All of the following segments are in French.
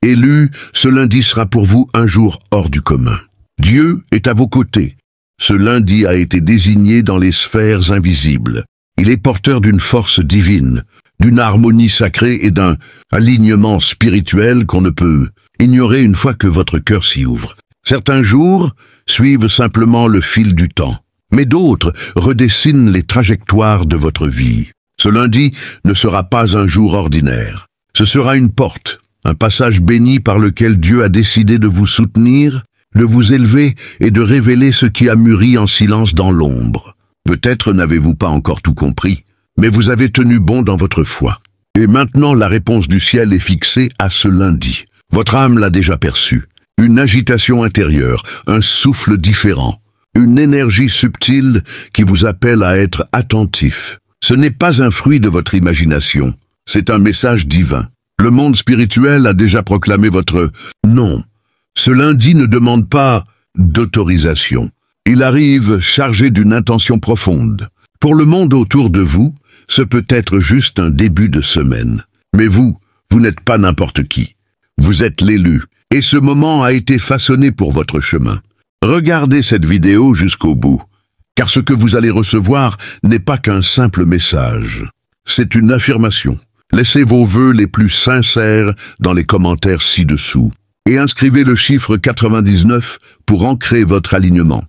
Élus, ce lundi sera pour vous un jour hors du commun. Dieu est à vos côtés. Ce lundi a été désigné dans les sphères invisibles. Il est porteur d'une force divine, d'une harmonie sacrée et d'un alignement spirituel qu'on ne peut ignorer une fois que votre cœur s'y ouvre. Certains jours suivent simplement le fil du temps, mais d'autres redessinent les trajectoires de votre vie. Ce lundi ne sera pas un jour ordinaire. Ce sera une porte, un passage béni par lequel Dieu a décidé de vous soutenir, de vous élever et de révéler ce qui a mûri en silence dans l'ombre. Peut-être n'avez-vous pas encore tout compris, mais vous avez tenu bon dans votre foi. Et maintenant la réponse du ciel est fixée à ce lundi. Votre âme l'a déjà perçue. Une agitation intérieure, un souffle différent, une énergie subtile qui vous appelle à être attentif. Ce n'est pas un fruit de votre imagination, c'est un message divin. Le monde spirituel a déjà proclamé votre nom. Ce lundi ne demande pas d'autorisation. Il arrive chargé d'une intention profonde. Pour le monde autour de vous, ce peut être juste un début de semaine. Mais vous n'êtes pas n'importe qui. Vous êtes l'élu. Et ce moment a été façonné pour votre chemin. Regardez cette vidéo jusqu'au bout, car ce que vous allez recevoir n'est pas qu'un simple message. C'est une affirmation. Laissez vos vœux les plus sincères dans les commentaires ci-dessous et inscrivez le chiffre 99 pour ancrer votre alignement.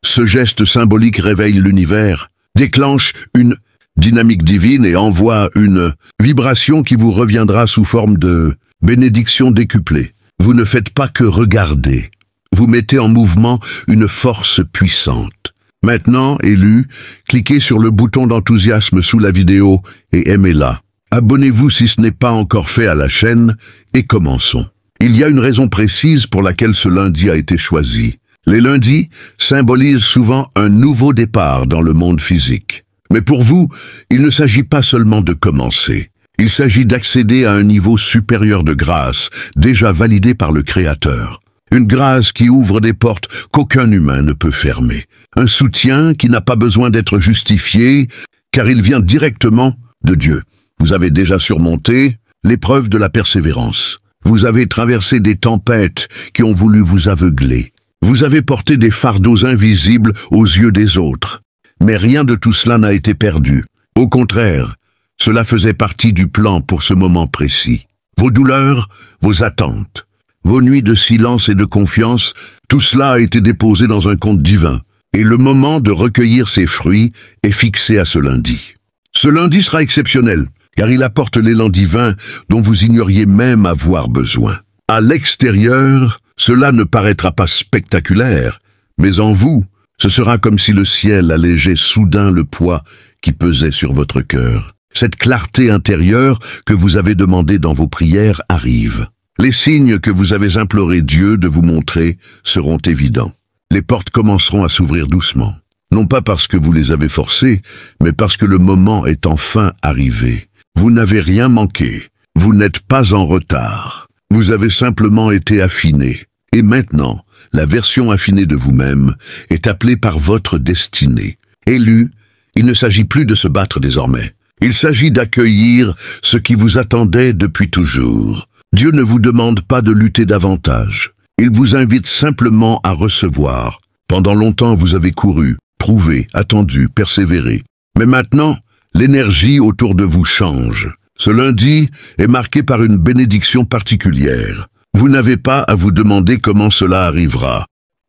Ce geste symbolique réveille l'univers, déclenche une dynamique divine et envoie une vibration qui vous reviendra sous forme de bénédiction décuplée. Vous ne faites pas que regarder, vous mettez en mouvement une force puissante. Maintenant, élus, cliquez sur le bouton d'enthousiasme sous la vidéo et aimez-la. Abonnez-vous si ce n'est pas encore fait à la chaîne et commençons. Il y a une raison précise pour laquelle ce lundi a été choisi. Les lundis symbolisent souvent un nouveau départ dans le monde physique. Mais pour vous, il ne s'agit pas seulement de commencer. Il s'agit d'accéder à un niveau supérieur de grâce, déjà validé par le Créateur. Une grâce qui ouvre des portes qu'aucun humain ne peut fermer. Un soutien qui n'a pas besoin d'être justifié, car il vient directement de Dieu. Vous avez déjà surmonté l'épreuve de la persévérance. Vous avez traversé des tempêtes qui ont voulu vous aveugler. Vous avez porté des fardeaux invisibles aux yeux des autres. Mais rien de tout cela n'a été perdu. Au contraire, cela faisait partie du plan pour ce moment précis. Vos douleurs, vos attentes, vos nuits de silence et de confiance, tout cela a été déposé dans un compte divin. Et le moment de recueillir ses fruits est fixé à ce lundi. Ce lundi sera exceptionnel, car il apporte l'élan divin dont vous ignoriez même avoir besoin. À l'extérieur, cela ne paraîtra pas spectaculaire, mais en vous, ce sera comme si le ciel allégeait soudain le poids qui pesait sur votre cœur. Cette clarté intérieure que vous avez demandée dans vos prières arrive. Les signes que vous avez imploré Dieu de vous montrer seront évidents. Les portes commenceront à s'ouvrir doucement. Non pas parce que vous les avez forcées, mais parce que le moment est enfin arrivé. Vous n'avez rien manqué. Vous n'êtes pas en retard. Vous avez simplement été affiné. Et maintenant, la version affinée de vous-même est appelée par votre destinée. Élu, il ne s'agit plus de se battre désormais. Il s'agit d'accueillir ce qui vous attendait depuis toujours. Dieu ne vous demande pas de lutter davantage. Il vous invite simplement à recevoir. Pendant longtemps, vous avez couru, prouvé, attendu, persévéré. Mais maintenant, l'énergie autour de vous change. Ce lundi est marqué par une bénédiction particulière. Vous n'avez pas à vous demander comment cela arrivera.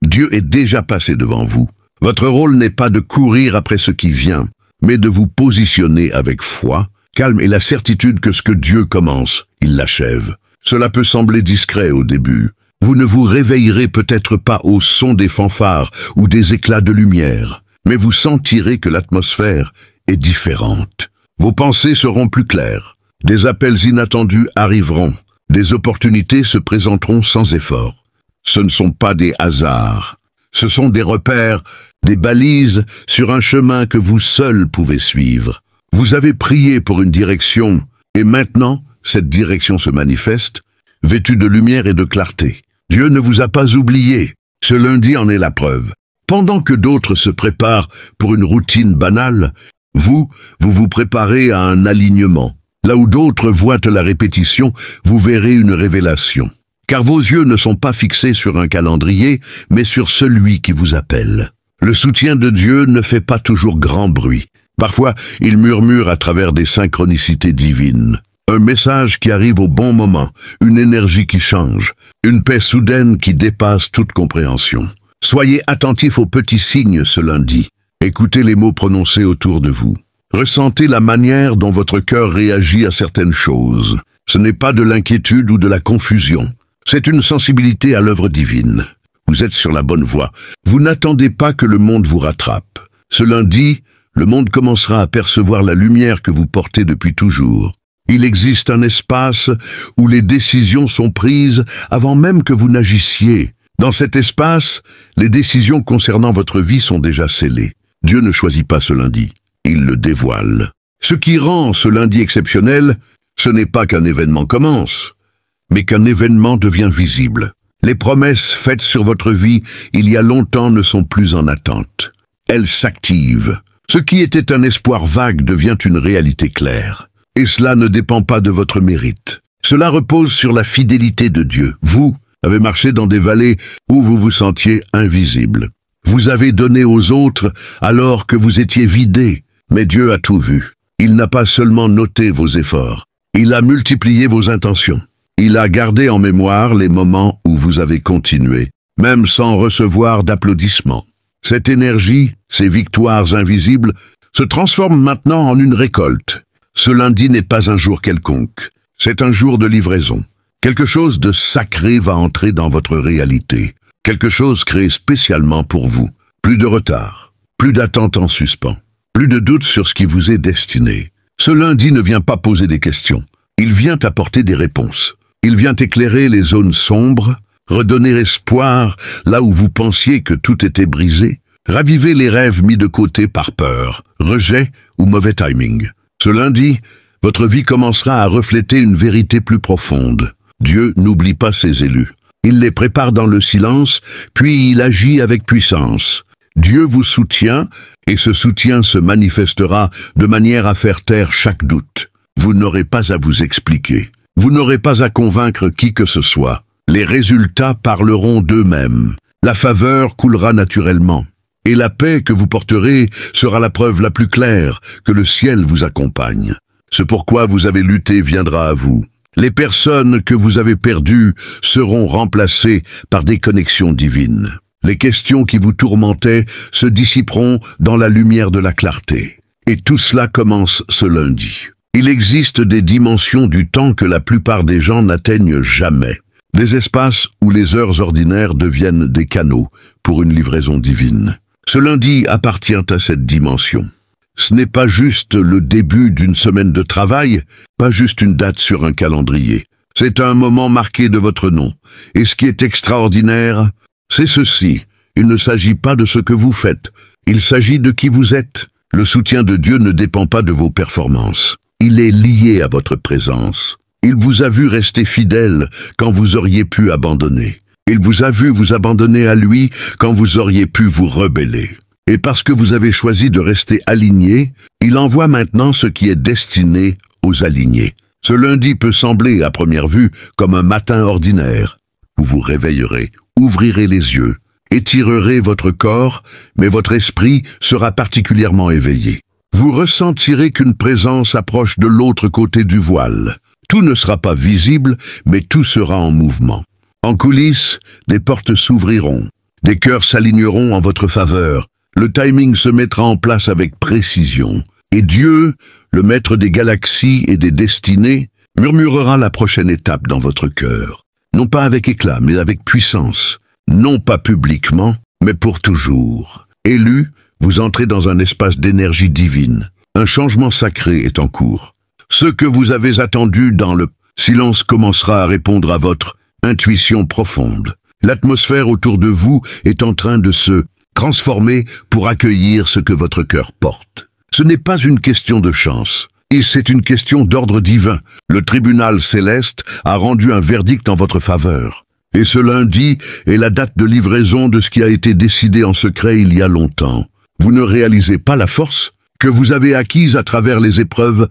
Dieu est déjà passé devant vous. Votre rôle n'est pas de courir après ce qui vient, mais de vous positionner avec foi, calme et la certitude que ce que Dieu commence, il l'achève. Cela peut sembler discret au début. Vous ne vous réveillerez peut-être pas au son des fanfares ou des éclats de lumière, mais vous sentirez que l'atmosphère est différente. Vos pensées seront plus claires. Des appels inattendus arriveront. Des opportunités se présenteront sans effort. Ce ne sont pas des hasards. Ce sont des repères, des balises sur un chemin que vous seul pouvez suivre. Vous avez prié pour une direction, et maintenant, cette direction se manifeste, vêtue de lumière et de clarté. Dieu ne vous a pas oublié. Ce lundi en est la preuve. Pendant que d'autres se préparent pour une routine banale, vous vous préparez à un alignement. Là où d'autres voient la répétition, vous verrez une révélation. car vos yeux ne sont pas fixés sur un calendrier, mais sur celui qui vous appelle. Le soutien de Dieu ne fait pas toujours grand bruit. Parfois, il murmure à travers des synchronicités divines. Un message qui arrive au bon moment, une énergie qui change, une paix soudaine qui dépasse toute compréhension. Soyez attentifs aux petits signes ce lundi. Écoutez les mots prononcés autour de vous. Ressentez la manière dont votre cœur réagit à certaines choses. Ce n'est pas de l'inquiétude ou de la confusion. C'est une sensibilité à l'œuvre divine. Vous êtes sur la bonne voie. Vous n'attendez pas que le monde vous rattrape. Ce lundi, le monde commencera à percevoir la lumière que vous portez depuis toujours. Il existe un espace où les décisions sont prises avant même que vous n'agissiez. Dans cet espace, les décisions concernant votre vie sont déjà scellées. Dieu ne choisit pas ce lundi, il le dévoile. Ce qui rend ce lundi exceptionnel, ce n'est pas qu'un événement commence, mais qu'un événement devient visible. Les promesses faites sur votre vie il y a longtemps ne sont plus en attente. Elles s'activent. Ce qui était un espoir vague devient une réalité claire. Et cela ne dépend pas de votre mérite. Cela repose sur la fidélité de Dieu. Vous avez marché dans des vallées où vous vous sentiez invisible. Vous avez donné aux autres alors que vous étiez vidé. Mais Dieu a tout vu. Il n'a pas seulement noté vos efforts. Il a multiplié vos intentions. Il a gardé en mémoire les moments où vous avez continué, même sans recevoir d'applaudissements. Cette énergie, ces victoires invisibles, se transforment maintenant en une récolte. Ce lundi n'est pas un jour quelconque, c'est un jour de livraison. Quelque chose de sacré va entrer dans votre réalité, quelque chose créé spécialement pour vous. Plus de retard, plus d'attente en suspens, plus de doute sur ce qui vous est destiné. Ce lundi ne vient pas poser des questions, il vient apporter des réponses. Il vient éclairer les zones sombres, redonner espoir là où vous pensiez que tout était brisé, raviver les rêves mis de côté par peur, rejet ou mauvais timing. Ce lundi, votre vie commencera à refléter une vérité plus profonde. Dieu n'oublie pas ses élus. Il les prépare dans le silence, puis il agit avec puissance. Dieu vous soutient, et ce soutien se manifestera de manière à faire taire chaque doute. Vous n'aurez pas à vous expliquer. Vous n'aurez pas à convaincre qui que ce soit. Les résultats parleront d'eux-mêmes. La faveur coulera naturellement. Et la paix que vous porterez sera la preuve la plus claire que le ciel vous accompagne. Ce pourquoi vous avez lutté viendra à vous. Les personnes que vous avez perdues seront remplacées par des connexions divines. Les questions qui vous tourmentaient se dissiperont dans la lumière de la clarté. Et tout cela commence ce lundi. Il existe des dimensions du temps que la plupart des gens n'atteignent jamais. Des espaces où les heures ordinaires deviennent des canaux pour une livraison divine. Ce lundi appartient à cette dimension. Ce n'est pas juste le début d'une semaine de travail, pas juste une date sur un calendrier. C'est un moment marqué de votre nom. Et ce qui est extraordinaire, c'est ceci. Il ne s'agit pas de ce que vous faites. Il s'agit de qui vous êtes. Le soutien de Dieu ne dépend pas de vos performances. Il est lié à votre présence. Il vous a vu rester fidèle quand vous auriez pu abandonner. Il vous a vu vous abandonner à lui quand vous auriez pu vous rebeller. Et parce que vous avez choisi de rester aligné, il envoie maintenant ce qui est destiné aux alignés. Ce lundi peut sembler, à première vue, comme un matin ordinaire. Vous vous réveillerez, ouvrirez les yeux, étirerez votre corps, mais votre esprit sera particulièrement éveillé. Vous ressentirez qu'une présence approche de l'autre côté du voile. Tout ne sera pas visible, mais tout sera en mouvement. En coulisses, des portes s'ouvriront, des cœurs s'aligneront en votre faveur, le timing se mettra en place avec précision, et Dieu, le maître des galaxies et des destinées, murmurera la prochaine étape dans votre cœur, non pas avec éclat, mais avec puissance, non pas publiquement, mais pour toujours. Élu, vous entrez dans un espace d'énergie divine, un changement sacré est en cours. Ce que vous avez attendu dans le silence commencera à répondre à votre intuition profonde. L'atmosphère autour de vous est en train de se transformer pour accueillir ce que votre cœur porte. Ce n'est pas une question de chance, et c'est une question d'ordre divin. Le tribunal céleste a rendu un verdict en votre faveur. Et ce lundi est la date de livraison de ce qui a été décidé en secret il y a longtemps. Vous ne réalisez pas la force que vous avez acquise à travers les épreuves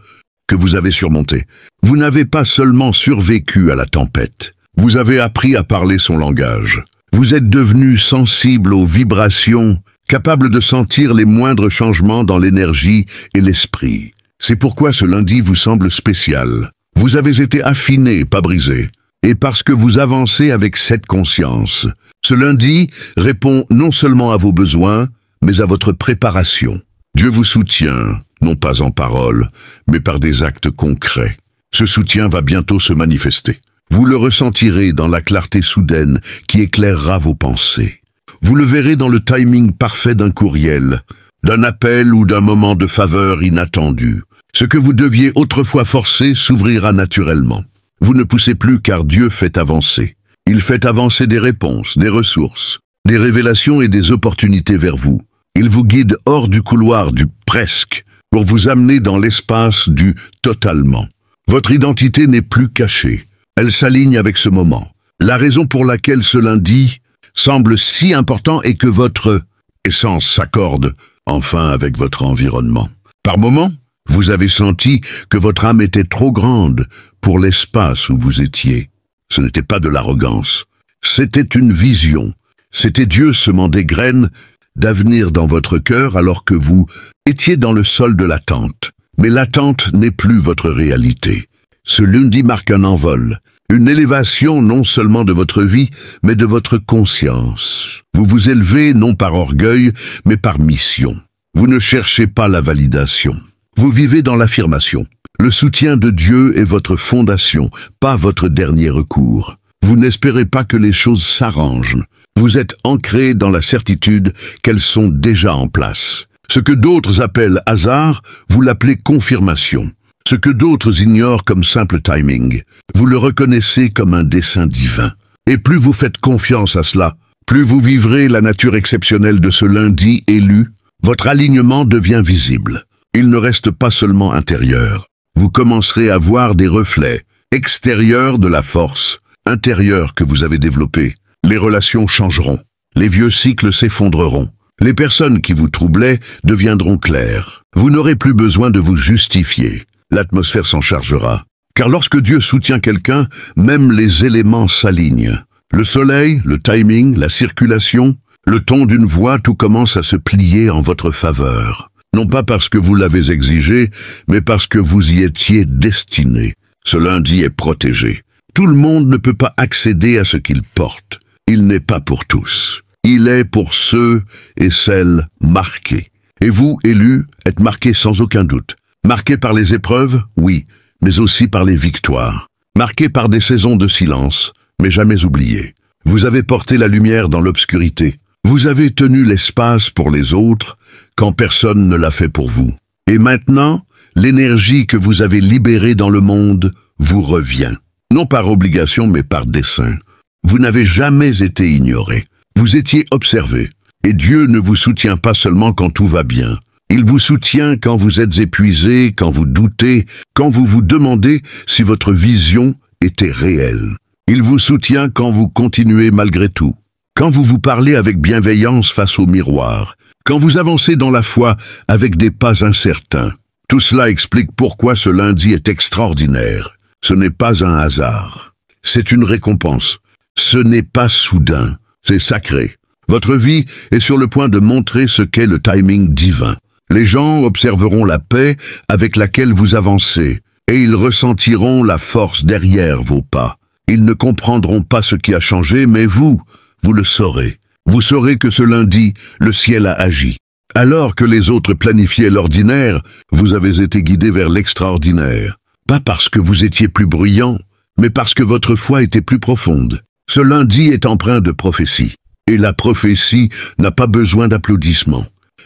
que vous avez surmontées. Vous n'avez pas seulement survécu à la tempête. Vous avez appris à parler son langage. Vous êtes devenu sensible aux vibrations, capable de sentir les moindres changements dans l'énergie et l'esprit. C'est pourquoi ce lundi vous semble spécial. Vous avez été affiné, pas brisé. Et parce que vous avancez avec cette conscience, ce lundi répond non seulement à vos besoins, mais à votre préparation. Dieu vous soutient, non pas en paroles, mais par des actes concrets. Ce soutien va bientôt se manifester. Vous le ressentirez dans la clarté soudaine qui éclairera vos pensées. Vous le verrez dans le timing parfait d'un courriel, d'un appel ou d'un moment de faveur inattendu. Ce que vous deviez autrefois forcer s'ouvrira naturellement. Vous ne poussez plus car Dieu fait avancer. Il fait avancer des réponses, des ressources, des révélations et des opportunités vers vous. Il vous guide hors du couloir du presque pour vous amener dans l'espace du totalement. Votre identité n'est plus cachée. Elle s'aligne avec ce moment. La raison pour laquelle ce lundi semble si important est que votre essence s'accorde enfin avec votre environnement. Par moments, vous avez senti que votre âme était trop grande pour l'espace où vous étiez. Ce n'était pas de l'arrogance. C'était une vision. C'était Dieu semant des graines d'avenir dans votre cœur alors que vous étiez dans le sol de l'attente. Mais l'attente n'est plus votre réalité. Ce lundi marque un envol, une élévation non seulement de votre vie, mais de votre conscience. Vous vous élevez non par orgueil, mais par mission. Vous ne cherchez pas la validation. Vous vivez dans l'affirmation. Le soutien de Dieu est votre fondation, pas votre dernier recours. Vous n'espérez pas que les choses s'arrangent. Vous êtes ancré dans la certitude qu'elles sont déjà en place. Ce que d'autres appellent hasard, vous l'appelez confirmation. Ce que d'autres ignorent comme simple timing, vous le reconnaissez comme un dessein divin. Et plus vous faites confiance à cela, plus vous vivrez la nature exceptionnelle de ce lundi élu, votre alignement devient visible. Il ne reste pas seulement intérieur. Vous commencerez à voir des reflets extérieurs de la force intérieure que vous avez développée. Les relations changeront. Les vieux cycles s'effondreront. Les personnes qui vous troublaient deviendront claires. Vous n'aurez plus besoin de vous justifier. L'atmosphère s'en chargera. Car lorsque Dieu soutient quelqu'un, même les éléments s'alignent. Le soleil, le timing, la circulation, le ton d'une voix, tout commence à se plier en votre faveur. Non pas parce que vous l'avez exigé, mais parce que vous y étiez destiné. Ce lundi est protégé. Tout le monde ne peut pas accéder à ce qu'il porte. Il n'est pas pour tous. Il est pour ceux et celles marqués. Et vous, élus, êtes marqués sans aucun doute. Marqués par les épreuves, oui, mais aussi par les victoires. Marqués par des saisons de silence, mais jamais oubliés. Vous avez porté la lumière dans l'obscurité. Vous avez tenu l'espace pour les autres quand personne ne l'a fait pour vous. Et maintenant, l'énergie que vous avez libérée dans le monde vous revient. Non par obligation, mais par dessein. Vous n'avez jamais été ignoré. Vous étiez observé. Et Dieu ne vous soutient pas seulement quand tout va bien. Il vous soutient quand vous êtes épuisé, quand vous doutez, quand vous vous demandez si votre vision était réelle. Il vous soutient quand vous continuez malgré tout. Quand vous vous parlez avec bienveillance face au miroir. Quand vous avancez dans la foi avec des pas incertains. Tout cela explique pourquoi ce lundi est extraordinaire. Ce n'est pas un hasard. C'est une récompense. Ce n'est pas soudain. C'est sacré. Votre vie est sur le point de montrer ce qu'est le timing divin. Les gens observeront la paix avec laquelle vous avancez, et ils ressentiront la force derrière vos pas. Ils ne comprendront pas ce qui a changé, mais vous le saurez. Vous saurez que ce lundi, le ciel a agi. Alors que les autres planifiaient l'ordinaire, vous avez été guidé vers l'extraordinaire. Pas parce que vous étiez plus bruyant, mais parce que votre foi était plus profonde. Ce lundi est empreint de prophétie. Et la prophétie n'a pas besoin d'applaudissements.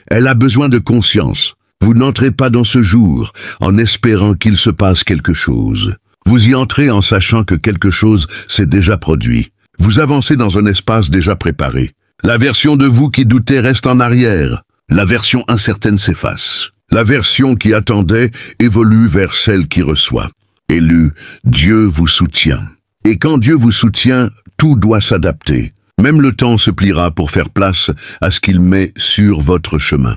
Elle a besoin de conscience. Vous n'entrez pas dans ce jour en espérant qu'il se passe quelque chose. Vous y entrez en sachant que quelque chose s'est déjà produit. Vous avancez dans un espace déjà préparé. La version de vous qui doutait reste en arrière. La version incertaine s'efface. La version qui attendait évolue vers celle qui reçoit. Élu, Dieu vous soutient. Et quand Dieu vous soutient, tout doit s'adapter. Même le temps se pliera pour faire place à ce qu'il met sur votre chemin.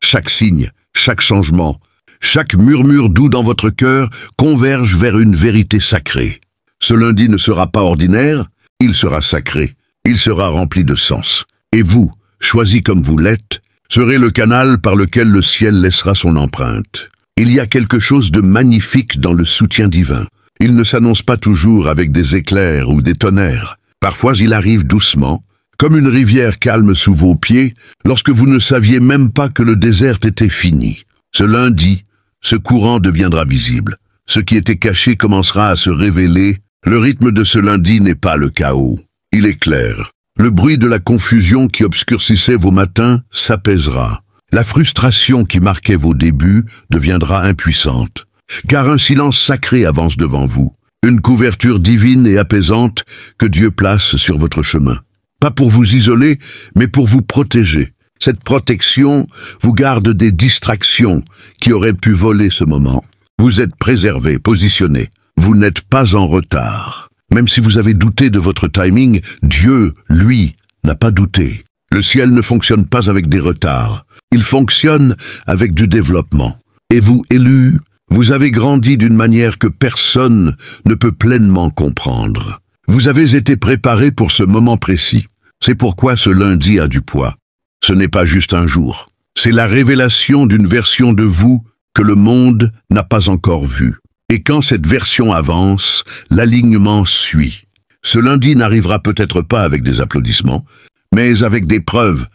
Chaque signe, chaque changement, chaque murmure doux dans votre cœur converge vers une vérité sacrée. Ce lundi ne sera pas ordinaire, il sera sacré, il sera rempli de sens. Et vous, choisi comme vous l'êtes, serez le canal par lequel le ciel laissera son empreinte. Il y a quelque chose de magnifique dans le soutien divin. Il ne s'annonce pas toujours avec des éclairs ou des tonnerres. Parfois il arrive doucement, comme une rivière calme sous vos pieds, lorsque vous ne saviez même pas que le désert était fini. Ce lundi, ce courant deviendra visible. Ce qui était caché commencera à se révéler. Le rythme de ce lundi n'est pas le chaos. Il est clair. Le bruit de la confusion qui obscurcissait vos matins s'apaisera. La frustration qui marquait vos débuts deviendra impuissante. Car un silence sacré avance devant vous. Une couverture divine et apaisante que Dieu place sur votre chemin. Pas pour vous isoler, mais pour vous protéger. Cette protection vous garde des distractions qui auraient pu voler ce moment. Vous êtes préservé, positionné. Vous n'êtes pas en retard. Même si vous avez douté de votre timing, Dieu, lui, n'a pas douté. Le ciel ne fonctionne pas avec des retards. Il fonctionne avec du développement. Et vous, élus, vous avez grandi d'une manière que personne ne peut pleinement comprendre. Vous avez été préparés pour ce moment précis. C'est pourquoi ce lundi a du poids. Ce n'est pas juste un jour. C'est la révélation d'une version de vous que le monde n'a pas encore vue. Et quand cette version avance, l'alignement suit. Ce lundi n'arrivera peut-être pas avec des applaudissements, mais avec des preuves,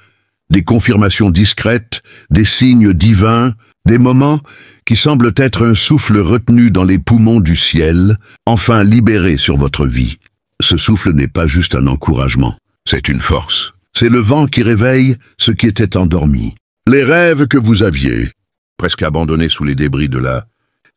des confirmations discrètes, des signes divins, des moments qui semblent être un souffle retenu dans les poumons du ciel, enfin libéré sur votre vie. Ce souffle n'est pas juste un encouragement, c'est une force. C'est le vent qui réveille ce qui était endormi. Les rêves que vous aviez, presque abandonnés sous les débris de la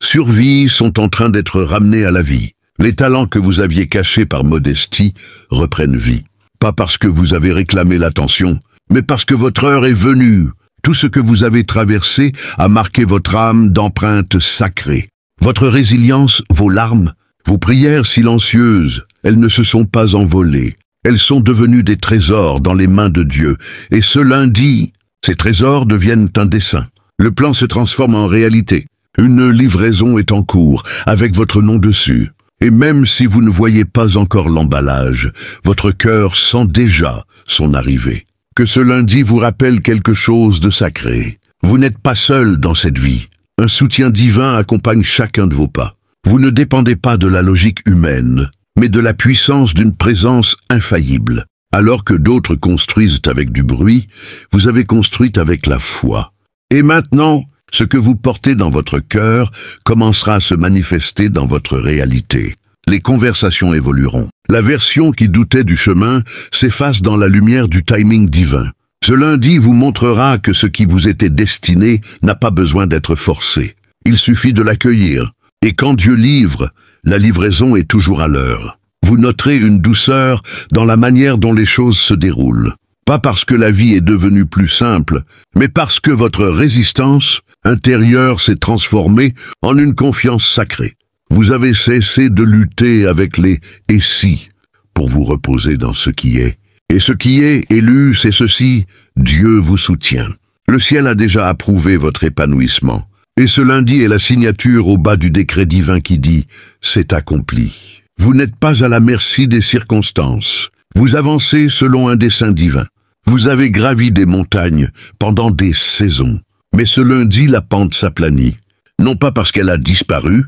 survie, sont en train d'être ramenés à la vie. Les talents que vous aviez cachés par modestie reprennent vie. Pas parce que vous avez réclamé l'attention, mais parce que votre heure est venue. Tout ce que vous avez traversé a marqué votre âme d'empreintes sacrées. Votre résilience, vos larmes, vos prières silencieuses, elles ne se sont pas envolées. Elles sont devenues des trésors dans les mains de Dieu. Et ce lundi, ces trésors deviennent un dessein. Le plan se transforme en réalité. Une livraison est en cours, avec votre nom dessus. Et même si vous ne voyez pas encore l'emballage, votre cœur sent déjà son arrivée. Que ce lundi vous rappelle quelque chose de sacré. Vous n'êtes pas seul dans cette vie. Un soutien divin accompagne chacun de vos pas. Vous ne dépendez pas de la logique humaine, mais de la puissance d'une présence infaillible. Alors que d'autres construisent avec du bruit, vous avez construit avec la foi. Et maintenant, ce que vous portez dans votre cœur commencera à se manifester dans votre réalité. Les conversations évolueront. La version qui doutait du chemin s'efface dans la lumière du timing divin. Ce lundi vous montrera que ce qui vous était destiné n'a pas besoin d'être forcé. Il suffit de l'accueillir. Et quand Dieu livre, la livraison est toujours à l'heure. Vous noterez une douceur dans la manière dont les choses se déroulent. Pas parce que la vie est devenue plus simple, mais parce que votre résistance intérieure s'est transformée en une confiance sacrée. Vous avez cessé de lutter avec les « et si » pour vous reposer dans ce qui est. Et ce qui est, élu, c'est ceci, Dieu vous soutient. Le ciel a déjà approuvé votre épanouissement. Et ce lundi est la signature au bas du décret divin qui dit « c'est accompli ». Vous n'êtes pas à la merci des circonstances. Vous avancez selon un dessein divin. Vous avez gravi des montagnes pendant des saisons. Mais ce lundi, la pente s'aplanit. Non pas parce qu'elle a disparu,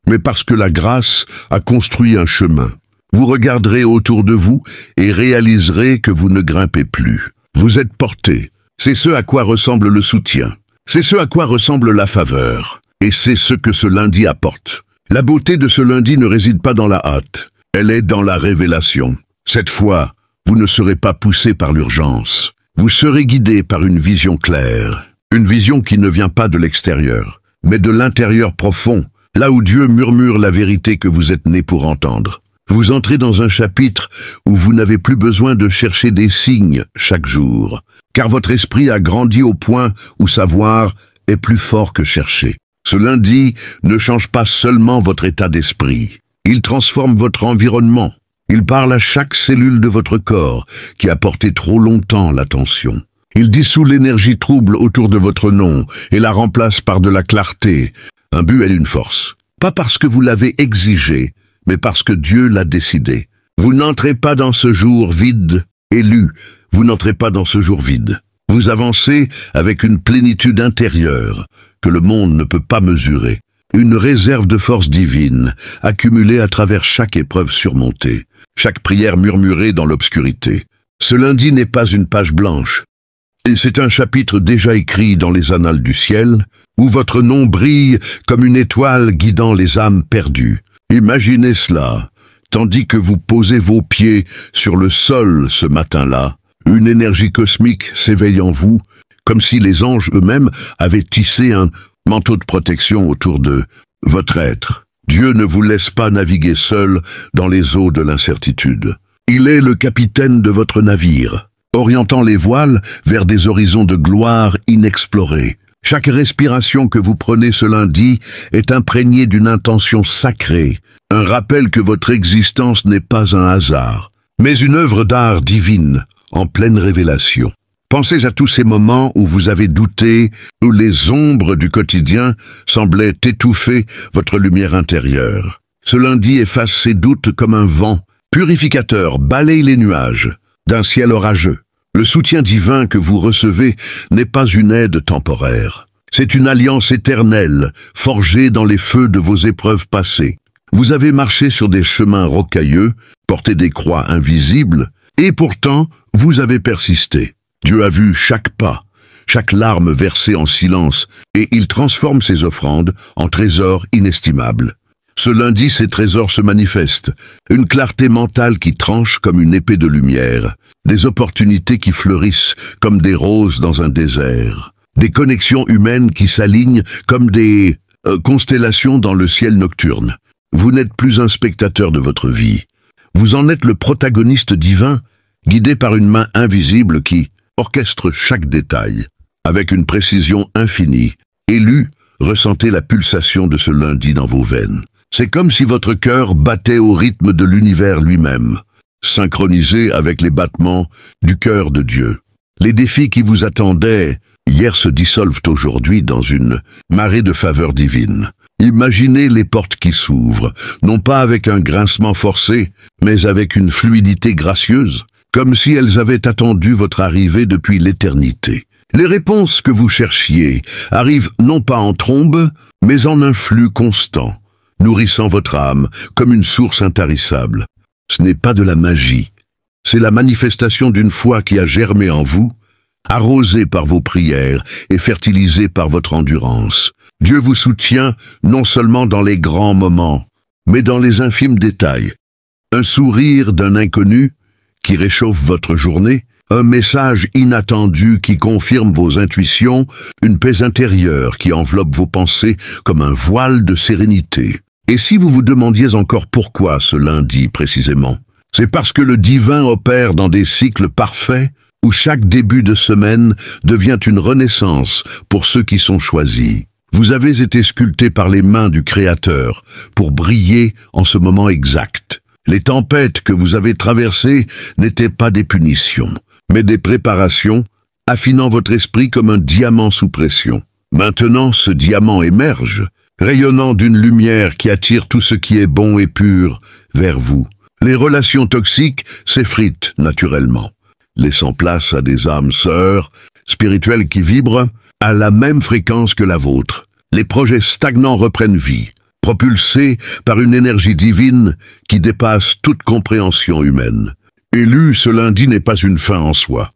mais parce que la grâce a construit un chemin. Vous regarderez autour de vous et réaliserez que vous ne grimpez plus. Vous êtes porté. C'est ce à quoi ressemble le soutien. C'est ce à quoi ressemble la faveur. Et c'est ce que ce lundi apporte. La beauté de ce lundi ne réside pas dans la hâte. Elle est dans la révélation. Cette fois, vous ne serez pas poussé par l'urgence. Vous serez guidé par une vision claire. Une vision qui ne vient pas de l'extérieur, mais de l'intérieur profond, là où Dieu murmure la vérité que vous êtes né pour entendre. Vous entrez dans un chapitre où vous n'avez plus besoin de chercher des signes chaque jour, car votre esprit a grandi au point où savoir est plus fort que chercher. Ce lundi ne change pas seulement votre état d'esprit, il transforme votre environnement. Il parle à chaque cellule de votre corps qui a porté trop longtemps l'attention. Il dissout l'énergie trouble autour de votre nom et la remplace par de la clarté, un but et une force. Pas parce que vous l'avez exigé, mais parce que Dieu l'a décidé. Vous n'entrez pas dans ce jour vide, élu, vous n'entrez pas dans ce jour vide. Vous avancez avec une plénitude intérieure que le monde ne peut pas mesurer. Une réserve de force divine, accumulée à travers chaque épreuve surmontée, chaque prière murmurée dans l'obscurité. Ce lundi n'est pas une page blanche. Et c'est un chapitre déjà écrit dans les annales du ciel, où votre nom brille comme une étoile guidant les âmes perdues. Imaginez cela, tandis que vous posez vos pieds sur le sol ce matin-là. Une énergie cosmique s'éveille en vous, comme si les anges eux-mêmes avaient tissé un manteau de protection autour de votre être. Dieu ne vous laisse pas naviguer seul dans les eaux de l'incertitude. Il est le capitaine de votre navire, orientant les voiles vers des horizons de gloire inexplorés. Chaque respiration que vous prenez ce lundi est imprégnée d'une intention sacrée, un rappel que votre existence n'est pas un hasard, mais une œuvre d'art divine, en pleine révélation. Pensez à tous ces moments où vous avez douté, où les ombres du quotidien semblaient étouffer votre lumière intérieure. Ce lundi efface ces doutes comme un vent purificateur balaye les nuages d'un ciel orageux. Le soutien divin que vous recevez n'est pas une aide temporaire. C'est une alliance éternelle, forgée dans les feux de vos épreuves passées. Vous avez marché sur des chemins rocailleux, porté des croix invisibles, et pourtant, vous avez persisté. Dieu a vu chaque pas, chaque larme versée en silence, et il transforme ses offrandes en trésors inestimables. Ce lundi, ces trésors se manifestent, une clarté mentale qui tranche comme une épée de lumière, des opportunités qui fleurissent comme des roses dans un désert, des connexions humaines qui s'alignent comme des constellations dans le ciel nocturne. Vous n'êtes plus un spectateur de votre vie, vous en êtes le protagoniste divin, guidé par une main invisible qui orchestre chaque détail. Avec une précision infinie, élu, ressentez la pulsation de ce lundi dans vos veines. C'est comme si votre cœur battait au rythme de l'univers lui-même, synchronisé avec les battements du cœur de Dieu. Les défis qui vous attendaient hier se dissolvent aujourd'hui dans une marée de faveur divine. Imaginez les portes qui s'ouvrent, non pas avec un grincement forcé, mais avec une fluidité gracieuse, comme si elles avaient attendu votre arrivée depuis l'éternité. Les réponses que vous cherchiez arrivent non pas en trombe, mais en un flux constant, nourrissant votre âme comme une source intarissable. Ce n'est pas de la magie, c'est la manifestation d'une foi qui a germé en vous, arrosée par vos prières et fertilisée par votre endurance. Dieu vous soutient non seulement dans les grands moments, mais dans les infimes détails. Un sourire d'un inconnu qui réchauffe votre journée, un message inattendu qui confirme vos intuitions, une paix intérieure qui enveloppe vos pensées comme un voile de sérénité. Et si vous vous demandiez encore pourquoi ce lundi précisément, c'est parce que le divin opère dans des cycles parfaits où chaque début de semaine devient une renaissance pour ceux qui sont choisis. Vous avez été sculpté par les mains du Créateur pour briller en ce moment exact. Les tempêtes que vous avez traversées n'étaient pas des punitions, mais des préparations, affinant votre esprit comme un diamant sous pression. Maintenant, ce diamant émerge, rayonnant d'une lumière qui attire tout ce qui est bon et pur vers vous. Les relations toxiques s'effritent naturellement, laissant place à des âmes sœurs, spirituelles qui vibrent à la même fréquence que la vôtre. Les projets stagnants reprennent vie, propulsés par une énergie divine qui dépasse toute compréhension humaine. Élu, ce lundi n'est pas une fin en soi.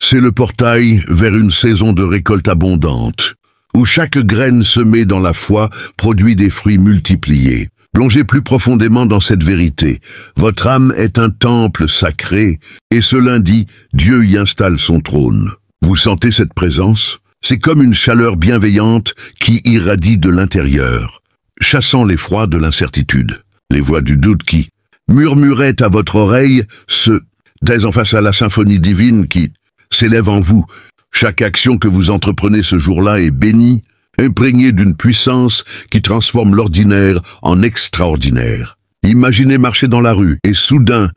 C'est le portail vers une saison de récolte abondante, où chaque graine semée dans la foi produit des fruits multipliés. Plongez plus profondément dans cette vérité. Votre âme est un temple sacré, et ce lundi, Dieu y installe son trône. Vous sentez cette présence? C'est comme une chaleur bienveillante qui irradie de l'intérieur, chassant les froids de l'incertitude. Les voix du doute qui murmuraient à votre oreille se taisent en face à la symphonie divine qui s'élève en vous. Chaque action que vous entreprenez ce jour-là est bénie, imprégnée d'une puissance qui transforme l'ordinaire en extraordinaire. Imaginez marcher dans la rue et soudain,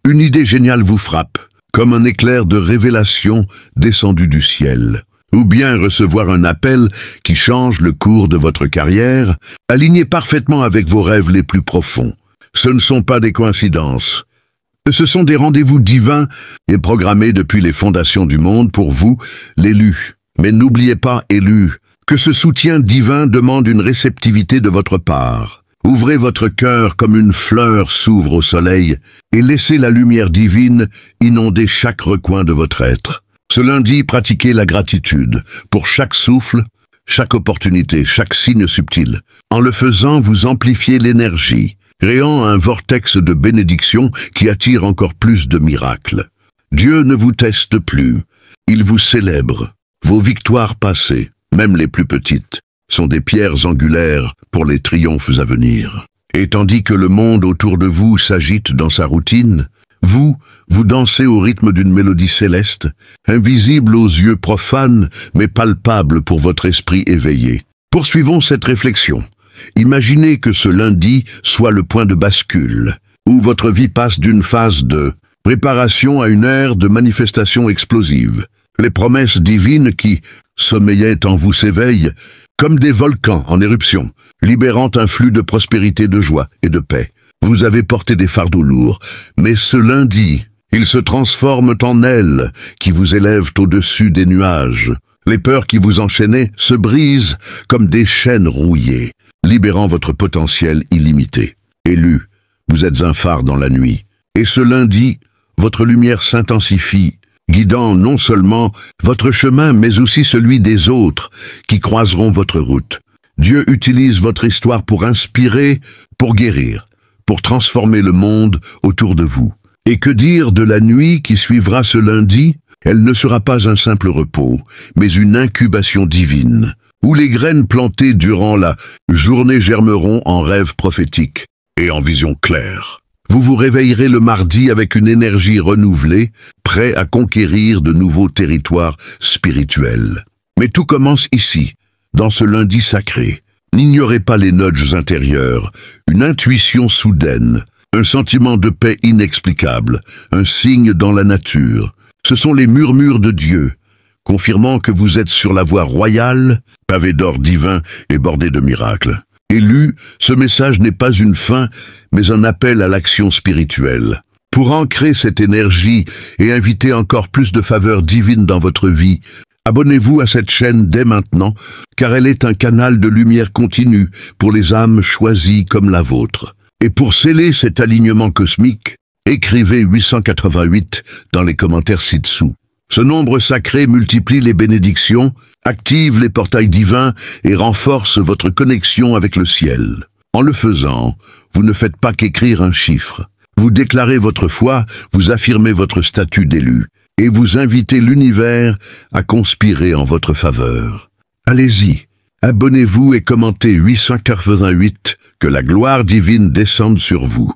une idée géniale vous frappe, comme un éclair de révélation descendu du ciel. Ou bien recevoir un appel qui change le cours de votre carrière, aligné parfaitement avec vos rêves les plus profonds. Ce ne sont pas des coïncidences. Ce sont des rendez-vous divins et programmés depuis les fondations du monde pour vous, l'élu. Mais n'oubliez pas, élu, que ce soutien divin demande une réceptivité de votre part. Ouvrez votre cœur comme une fleur s'ouvre au soleil et laissez la lumière divine inonder chaque recoin de votre être. Ce lundi, pratiquez la gratitude pour chaque souffle, chaque opportunité, chaque signe subtil. En le faisant, vous amplifiez l'énergie, créant un vortex de bénédiction qui attire encore plus de miracles. Dieu ne vous teste plus, il vous célèbre. Vos victoires passées, même les plus petites, sont des pierres angulaires pour les triomphes à venir. Et tandis que le monde autour de vous s'agite dans sa routine, vous dansez au rythme d'une mélodie céleste, invisible aux yeux profanes, mais palpable pour votre esprit éveillé. Poursuivons cette réflexion. Imaginez que ce lundi soit le point de bascule, où votre vie passe d'une phase de préparation à une ère de manifestation explosive. Les promesses divines qui sommeillaient en vous s'éveillent, comme des volcans en éruption, libérant un flux de prospérité, de joie et de paix. Vous avez porté des fardeaux lourds, mais ce lundi, ils se transforment en ailes qui vous élèvent au-dessus des nuages. Les peurs qui vous enchaînaient se brisent comme des chaînes rouillées, libérant votre potentiel illimité. Élu, vous êtes un phare dans la nuit. Et ce lundi, votre lumière s'intensifie, guidant non seulement votre chemin, mais aussi celui des autres qui croiseront votre route. Dieu utilise votre histoire pour inspirer, pour guérir, pour transformer le monde autour de vous. Et que dire de la nuit qui suivra ce lundi? Elle ne sera pas un simple repos, mais une incubation divine, où les graines plantées durant la journée germeront en rêves prophétiques et en visions claires. Vous vous réveillerez le mardi avec une énergie renouvelée, prêt à conquérir de nouveaux territoires spirituels. Mais tout commence ici, dans ce lundi sacré. N'ignorez pas les nudges intérieurs, une intuition soudaine, un sentiment de paix inexplicable, un signe dans la nature. Ce sont les murmures de Dieu, confirmant que vous êtes sur la voie royale, pavée d'or divin et bordée de miracles. Élu, ce message n'est pas une fin, mais un appel à l'action spirituelle. Pour ancrer cette énergie et inviter encore plus de faveurs divines dans votre vie, abonnez-vous à cette chaîne dès maintenant, car elle est un canal de lumière continue pour les âmes choisies comme la vôtre. Et pour sceller cet alignement cosmique, écrivez 888 dans les commentaires ci-dessous. Ce nombre sacré multiplie les bénédictions, active les portails divins et renforce votre connexion avec le ciel. En le faisant, vous ne faites pas qu'écrire un chiffre. Vous déclarez votre foi, vous affirmez votre statut d'élu et vous invitez l'univers à conspirer en votre faveur. Allez-y, abonnez-vous et commentez 888, que la gloire divine descende sur vous.